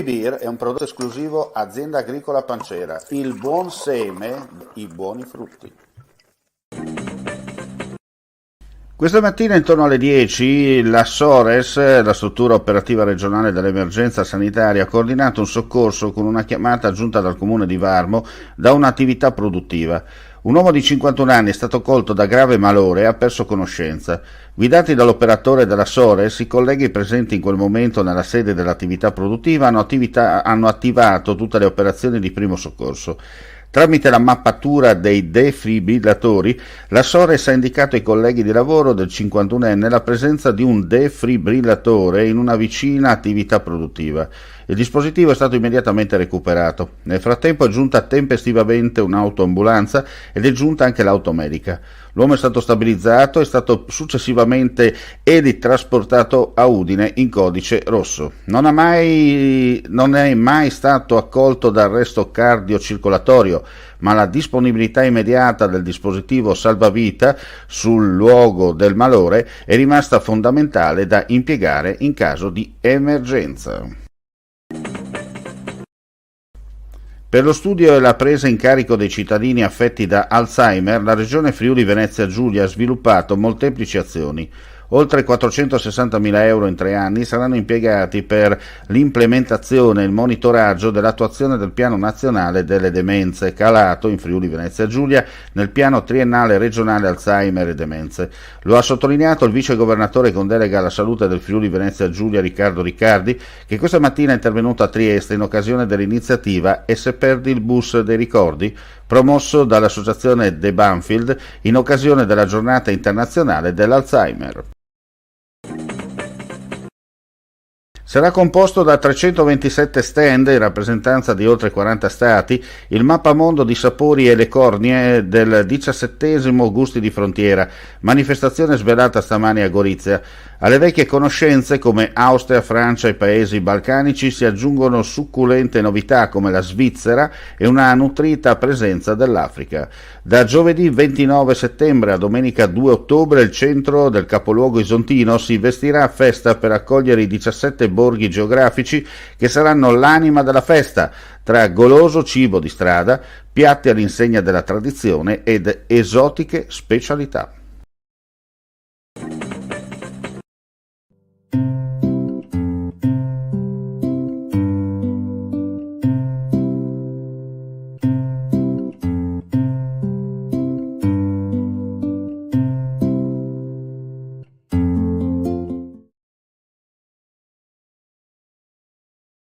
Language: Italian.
Beer è un prodotto esclusivo Azienda Agricola Pancera, il buon seme, i buoni frutti. Questa mattina intorno alle 10 la SORES, la struttura operativa regionale dell'emergenza sanitaria, ha coordinato un soccorso con una chiamata giunta dal comune di Varmo da un'attività produttiva. Un uomo di 51 anni è stato colto da grave malore e ha perso conoscenza. Guidati dall'operatore della SORES, i colleghi presenti in quel momento nella sede dell'attività produttiva hanno attivato tutte le operazioni di primo soccorso. Tramite la mappatura dei defibrillatori, la SORES ha indicato ai colleghi di lavoro del 51enne la presenza di un defibrillatore in una vicina attività produttiva. Il dispositivo è stato immediatamente recuperato. Nel frattempo è giunta tempestivamente un'autoambulanza ed è giunta anche l'automedica. L'uomo è stato stabilizzato e è stato successivamente trasportato a Udine in codice rosso. Non è mai stato accolto da arresto cardiocircolatorio, ma la disponibilità immediata del dispositivo salvavita sul luogo del malore è rimasta fondamentale da impiegare in caso di emergenza. Per lo studio e la presa in carico dei cittadini affetti da Alzheimer, la Regione Friuli Venezia Giulia ha sviluppato molteplici azioni. Oltre 460.000 euro in 3 anni saranno impiegati per l'implementazione e il monitoraggio dell'attuazione del Piano Nazionale delle Demenze, calato in Friuli Venezia Giulia nel Piano Triennale Regionale Alzheimer e Demenze. Lo ha sottolineato il vice governatore con delega alla salute del Friuli Venezia Giulia Riccardo Riccardi, che questa mattina è intervenuto a Trieste in occasione dell'iniziativa E se perdi il bus dei ricordi, promosso dall'associazione The Banfield in occasione della giornata internazionale dell'Alzheimer. Sarà composto da 327 stand in rappresentanza di oltre 40 stati il mappamondo di sapori e le cornie del 17° Gusti di Frontiera, manifestazione svelata stamani a Gorizia. Alle vecchie conoscenze come Austria, Francia e paesi balcanici si aggiungono succulente novità come la Svizzera e una nutrita presenza dell'Africa. Da giovedì 29 settembre a domenica 2 ottobre il centro del capoluogo isontino si vestirà a festa per accogliere i 17 borghi geografici che saranno l'anima della festa, tra goloso cibo di strada, piatti all'insegna della tradizione ed esotiche specialità.